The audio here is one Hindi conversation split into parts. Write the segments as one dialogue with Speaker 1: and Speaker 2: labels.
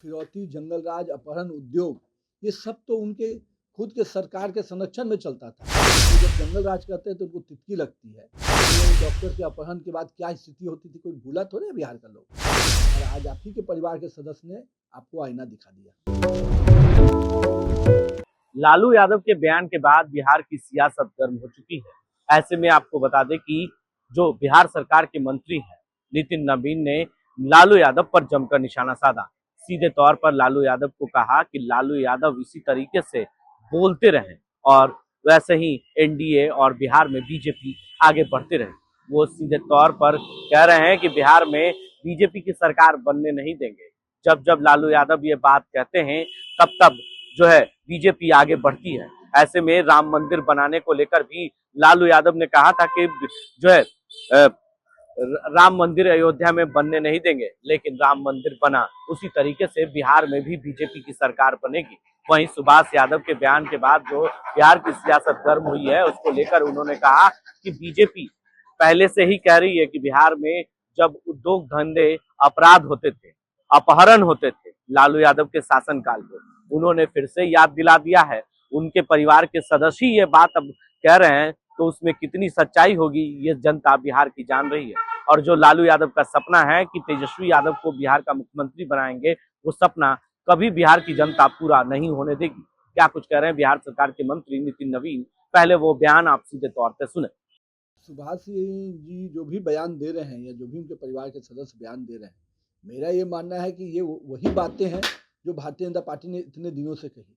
Speaker 1: फिरौती, जंगल राज, अपहरण, उद्योग, ये सब तो उनके खुद के सरकार के संरक्षण में चलता था। तो जब जंगल राज करते हैं तो उनको तितकी लगती है। तो डॉक्टर के अपहरण के बाद क्या स्थिति होती थी, कोई भूला थोड़ी है बिहार का लोग। और आज आप ही के परिवार के सदस्य ने आपको आईना दिखा दिया।
Speaker 2: लालू यादव के बयान के बाद बिहार की सियासत गर्म हो चुकी है। ऐसे में आपको बता दें कि जो बिहार सरकार के मंत्री हैं नितिन नवीन ने लालू यादव पर जमकर निशाना साधा। सीधे तौर पर लालू यादव को कहा कि लालू यादव इसी तरीके से बोलते रहें और वैसे ही एनडीए और बिहार में बीजेपी आगे बढ़ते रहे। वो सीधे तौर पर कह रहे हैं कि बिहार में बीजेपी की सरकार बनने नहीं देंगे। जब जब लालू यादव ये बात कहते हैं तब तब जो है बीजेपी आगे बढ़ती है। ऐसे में राम मंदिर बनाने को लेकर भी लालू यादव ने कहा था कि जो है राम मंदिर अयोध्या में बनने नहीं देंगे, लेकिन राम मंदिर बना। उसी तरीके से बिहार में भी बीजेपी की सरकार बनेगी। वहीं सुभाष यादव के बयान के बाद जो बिहार की सियासत गर्म हुई है उसको लेकर उन्होंने कहा कि बीजेपी पहले से ही कह रही है कि बिहार में जब उद्योग धंधे अपराध होते थे, अपहरण होते थे लालू यादव के शासनकाल में, उन्होंने फिर से याद दिला दिया है। उनके परिवार के सदस्य ही ये बात अब कह रहे हैं तो उसमें कितनी सच्चाई होगी ये जनता बिहार की जान रही है। और जो लालू यादव का सपना है कि तेजस्वी यादव को बिहार का मुख्यमंत्री बनाएंगे, वो सपना कभी बिहार की जनता पूरा नहीं होने देगी। क्या कुछ कह रहे हैं बिहार सरकार के मंत्री नितिन नवीन, पहले वो बयान आप सीधे तौर पर सुने।
Speaker 1: सुभाष जी जो भी बयान दे रहे हैं या जो भी उनके परिवार के सदस्य बयान दे रहे हैं, मेरा ये मानना है कि ये वही बातें हैं जो भारतीय जनता पार्टी ने इतने दिनों से कही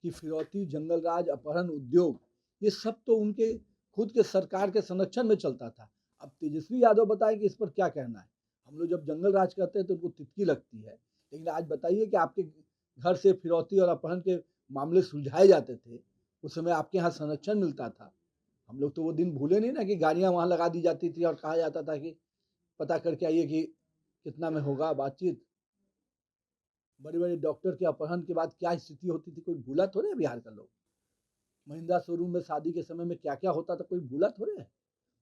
Speaker 1: कि फिरौती, जंगल राज, अपहरण, उद्योग, ये सब तो उनके खुद के सरकार के संरक्षण में चलता था। अब तेजस्वी यादव बताएं कि इस पर क्या कहना है। हम लोग जब जंगल राज करते हैं तो उनको तितकी लगती है, लेकिन आज बताइए कि आपके घर से फिरौती और अपहरण के मामले सुलझाए जाते थे, उस समय आपके यहाँ संरक्षण मिलता था। हम लोग तो वो दिन भूले नहीं ना कि गाड़ियाँ वहाँ लगा दी जाती थी और कहा जाता था कि पता करके आइए कि कितना में होगा बातचीत। बड़े बड़े डॉक्टर के अपहरण के बाद क्या स्थिति होती थी, कोई भूला थोड़े है बिहार का लोग। महिंद्रा शोरूम में शादी के समय में क्या क्या होता था, कोई भूला थोड़े है।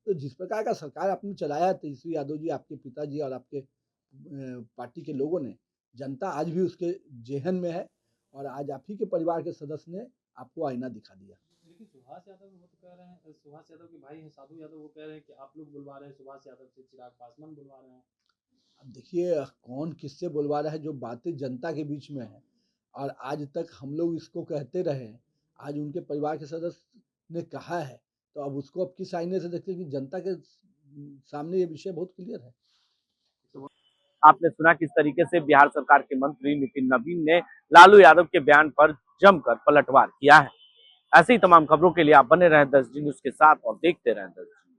Speaker 1: तो जिस प्रकार का सरकार आपने चलाया तेजस्वी यादव जी, आपके पिताजी और आपके पार्टी के लोगों ने, जनता आज भी उसके जेहन में है। और आज आप ही के परिवार के सदस्य ने आपको आईना दिखा दिया।
Speaker 3: लेकिन सुभाष यादव वो तो कह रहे हैं, सुभाष यादव के भाई हैं साधु यादव, वो कह रहे हैं कि आप लोग बुलवा रहे हैं सुभाष यादव से, चिराग पासवान बुलवा रहे हैं।
Speaker 1: अब देखिए कौन किससे बुलवा रहा है, जो बातें जनता के बीच में है और आज तक हम लोग इसको कहते रहे, आज उनके परिवार के सदस्य ने कहा है, तो अब उसको अब किस आईने से देखते हैं कि जनता के सामने ये विषय बहुत क्लियर है।
Speaker 2: आपने सुना किस तरीके से बिहार सरकार के मंत्री नितिन नवीन ने लालू यादव के बयान पर जमकर पलटवार किया है। ऐसे ही तमाम खबरों के लिए आप बने रहें 10 न्यूज के साथ और देखते रहें 10